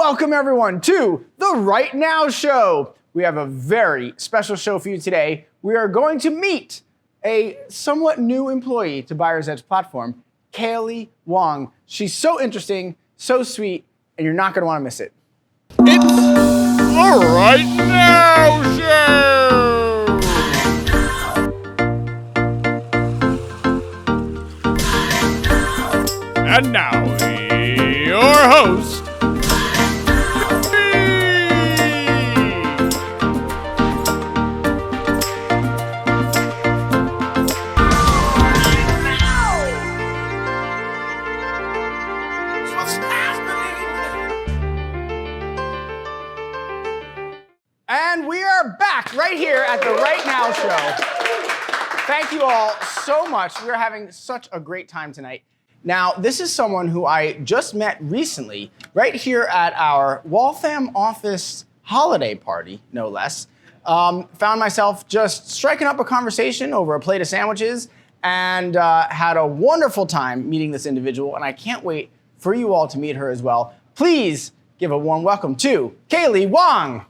Welcome everyone to the Right Now Show. We have a very special show for you today. We are going to meet a somewhat new employee to Buyer's Edge platform, Kaley Wong. She's so interesting, so sweet, and you're not going to want to miss it. It's the Right Now Show! And now, your host, And we are back right here at the Right Now Show. Thank you all so much. We're having such a great time tonight. Now, this is someone who I just met recently, right here at our Waltham office holiday party, no less. Found myself just striking up a conversation over a plate of sandwiches and had a wonderful time meeting this individual, and I can't wait for you all to meet her as well. Please give a warm welcome to Kaley Wong.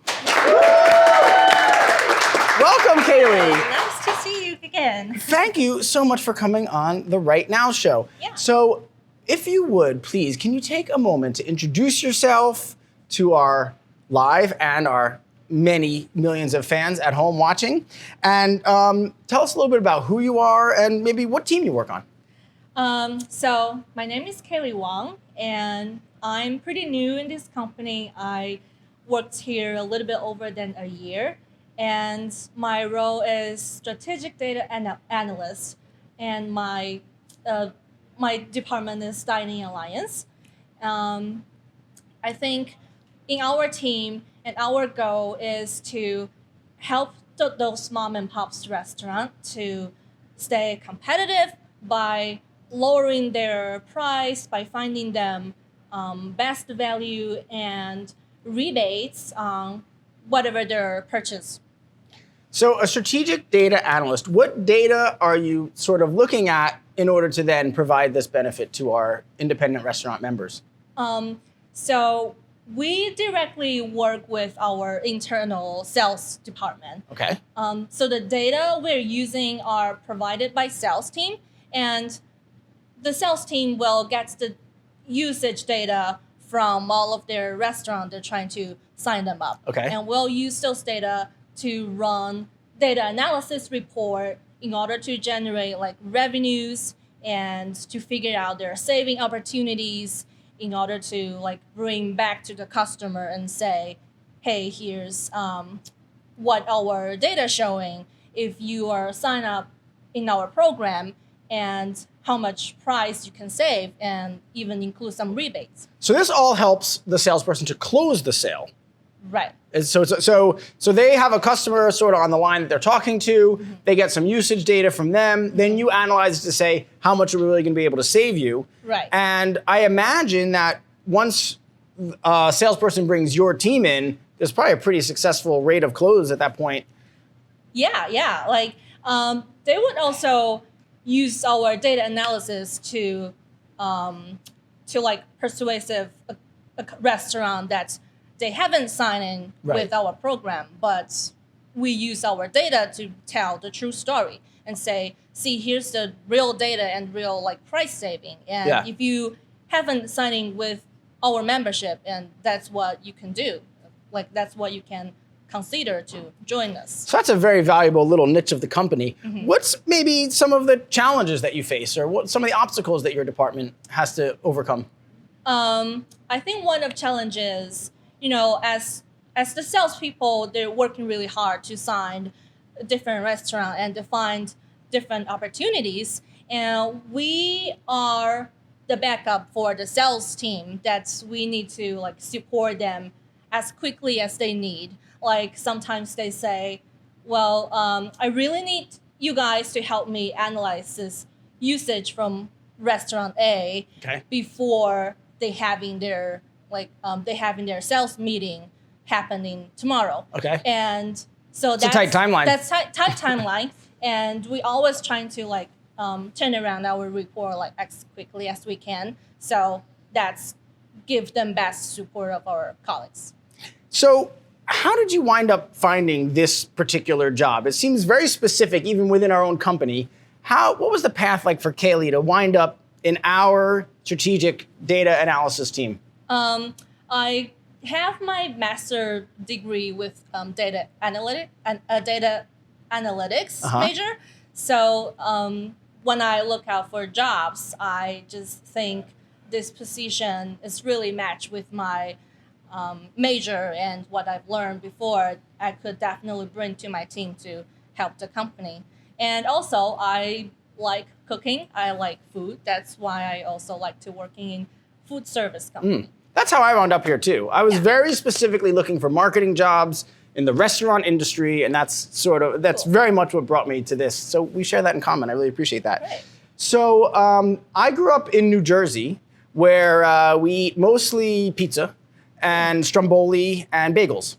Welcome, Kaley. Nice to see you again. Thank you so much for coming on the Right Now Show. Yeah. So, if you would, please, can you take a moment to introduce yourself to our live and our many millions of fans at home watching, and tell us a little bit about who you are and maybe what team you work on. So my name is Kaley Wong, and I'm pretty new in this company. I worked here a little bit over than a year, and my role is strategic data analyst, and my department is Dining Alliance. I think in our team, and our goal is to help those mom and pops restaurant to stay competitive by lowering their price, by finding them best value and rebates on whatever their purchase. So, a strategic data analyst, what data are you sort of looking at in order to then provide this benefit to our independent restaurant members? So we directly work with our internal sales department. Okay. So the data we're using are provided by sales team, and the sales team will get the usage data from all of their restaurants they're trying to sign them up. Okay. And we'll use those data to run data analysis report in order to generate like revenues and to figure out their saving opportunities in order to like bring back to the customer and say, hey, here's what our data showing if you are sign up in our program and how much price you can save and even include some rebates. So this all helps the salesperson to close the sale. Right. And so they have a customer sort of on the line that they're talking to. Mm-hmm. They get some usage data from them. Mm-hmm. Then you analyze it to say how much are we really going to be able to save you. Right. And I imagine that once a salesperson brings your team in, there's probably a pretty successful rate of close at that point. Yeah. Like they would also use our data analysis to like persuasive a restaurant that they haven't signed in with our program, but we use our data to tell the true story and say, see, here's the real data and real like price saving. And if you haven't signed in with our membership, and that's what you can do. Like that's what you can consider to join us. So that's a very valuable little niche of the company. Mm-hmm. What's maybe some of the challenges that you face, or what some of the obstacles that your department has to overcome? I think one of the challenges, as the salespeople, they're working really hard to sign a different restaurant and to find different opportunities. And we are the backup for the sales team that we need to like support them as quickly as they need. Like sometimes they say, well, I really need you guys to help me analyze this usage from restaurant A before they having their sales meeting happening tomorrow. Okay. And so that's a tight timeline. That's tight timeline, and we always trying to turn around our report like as quickly as we can. So that's give them best support of our colleagues. So, how did you wind up finding this particular job? It seems very specific, even within our own company. What was the path like for Kaley to wind up in our strategic data analysis team? I have my master degree with data analytics major. So when I look out for jobs, I just think this position is really matched with my major and what I've learned before. I could definitely bring to my team to help the company. And also, I like cooking. I like food. That's why I also like to working in food service company. That's how I wound up here too. I was very specifically looking for marketing jobs in the restaurant industry, and that's cool. Very much what brought me to this. So we share that in common. I really appreciate that. Great. So I grew up in New Jersey, where we eat mostly pizza and stromboli and bagels.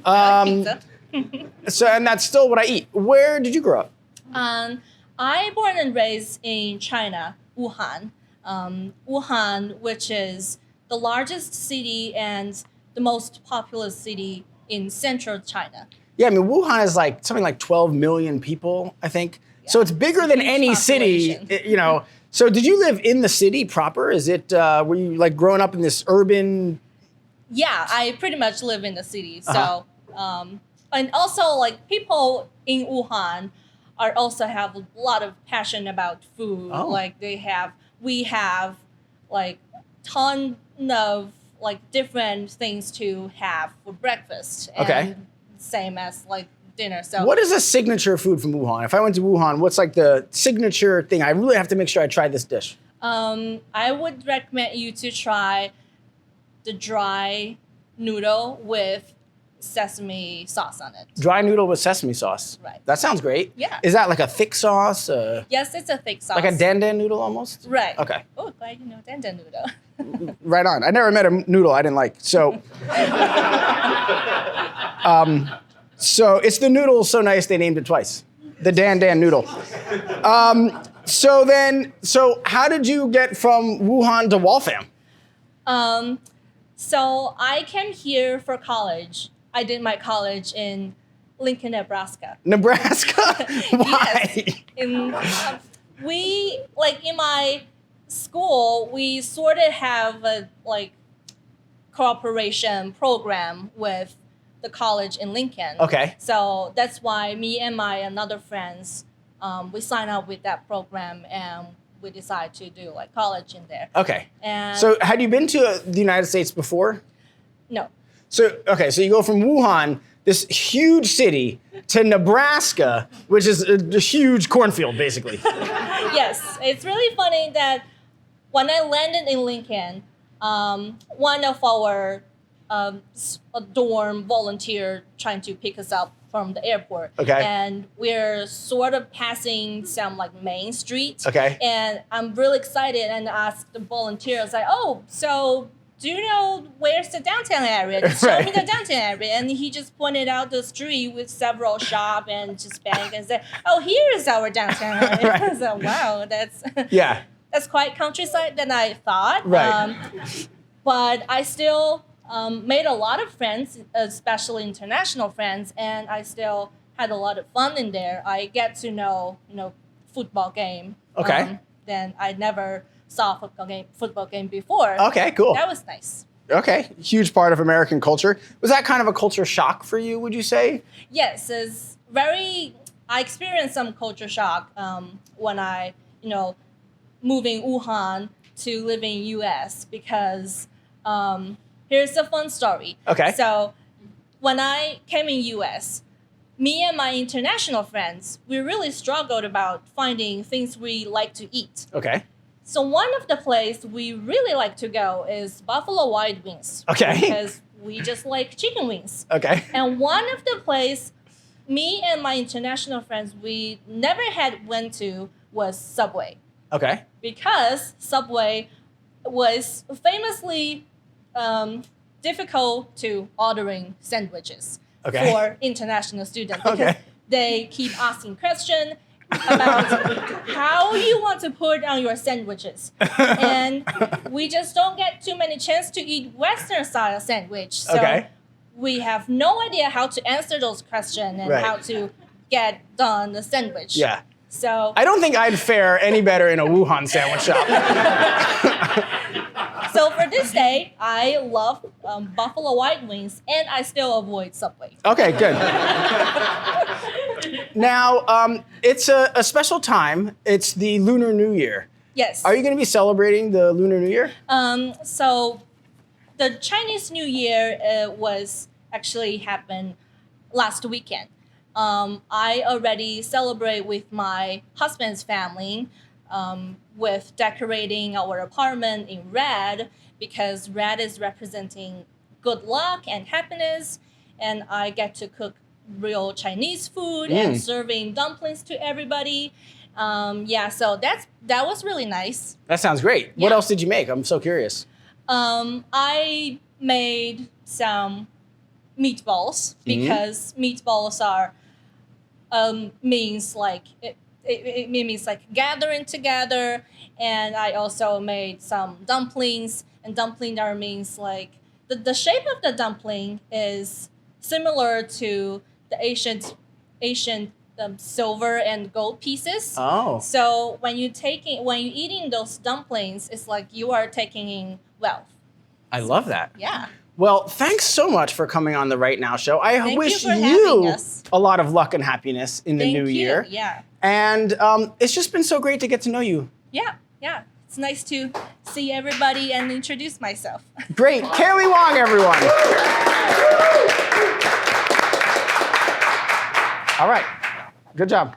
Pizza. And that's still what I eat. Where did you grow up? I born and raised in China, Wuhan. Wuhan, which is the largest city and the most populous city in central China. Yeah, I mean, Wuhan is like something like 12 million people, I think. Yeah. So it's bigger than any city, you know. So did you live in the city proper? Is it, were you like growing up in this urban? Yeah, I pretty much live in the city. So, and also like people in Wuhan also have a lot of passion about food. Oh. Like we have like ton of like different things to have for breakfast. And same as like dinner. So what is a signature food from Wuhan? If I went to Wuhan, what's like the signature thing? I really have to make sure I try this dish. I would recommend you to try the dry noodle with sesame sauce on it. Dry noodle with sesame sauce. Right. That sounds great. Yeah. Is that like a thick sauce? Yes, it's a thick sauce. Like a dandan noodle almost? Right. Okay. Oh, glad you know dandan noodle. Right on. I never met a noodle I didn't like. So, so it's the noodle so nice they named it twice. The dandan noodle. So how did you get from Wuhan to Waltham? So I came here for college. I did my college in Lincoln, Nebraska. Nebraska? Why? Yes. In my school, we sort of have a cooperation program with the college in Lincoln. Okay. So that's why me and my another friends, we signed up with that program and we decided to do college in there. Okay. And so had you been to the United States before? No. So you go from Wuhan, this huge city, to Nebraska, which is a huge cornfield, basically. Yes, it's really funny that when I landed in Lincoln, one of our dorm volunteer trying to pick us up from the airport. Okay. And we're sort of passing some main street. Okay. And I'm really excited and asked the volunteer, I was like, oh, so do you know where's the downtown area? Just show me the downtown area. And he just pointed out the street with several shops and just bank and said, oh, here's our downtown area. I was like, wow, that's quite countryside than I thought. Right. But I still made a lot of friends, especially international friends, and I still had a lot of fun in there. I get to know, football game. Okay. Then I never saw a football game before. Okay, cool. That was nice. Okay, huge part of American culture. Was that kind of a culture shock for you, would you say? Yes, I experienced some culture shock when I, moving Wuhan to living in U.S. because here's a fun story. Okay. So when I came in U.S., me and my international friends, we really struggled about finding things we like to eat. Okay. So one of the places we really like to go is Buffalo Wild Wings. Okay. Because we just like chicken wings. Okay. And one of the places me and my international friends we never went to was Subway. Okay. Because Subway was famously difficult to ordering sandwiches for international students because they keep asking questions about how you want to put on your sandwiches. And we just don't get too many chance to eat Western style sandwich. So Okay. we have no idea how to answer those questions and Right. how to get done the sandwich. Yeah. So I don't think I'd fare any better in a Wuhan sandwich shop. so for this day, I love Buffalo Wild Wings, and I still avoid Subway. Okay, good. Now, it's a special time. It's the Lunar New Year. Yes. Are you going to be celebrating the Lunar New Year? So the Chinese New Year was actually happened last weekend. I already celebrate with my husband's family with decorating our apartment in red because red is representing good luck and happiness. And I get to cook real Chinese food and serving dumplings to everybody. So that was really nice. That sounds great. What Yeah. else did you make? I'm so curious. I made some meatballs because meatballs are means like it means like gathering together, and I also made some dumplings, and dumpling are means like the shape of the dumpling is similar to the ancient silver and gold pieces. Oh. So when you eating those dumplings, it's like you are taking in wealth. I love that. Yeah. Well, thanks so much for coming on the Right Now show. I Thank wish you for having us. a lot of luck and happiness in the Thank new you. year. Yeah. And it's just been so great to get to know you. Yeah. It's nice to see everybody and introduce myself. Great. Kaley Wong, everyone. All right. Good job.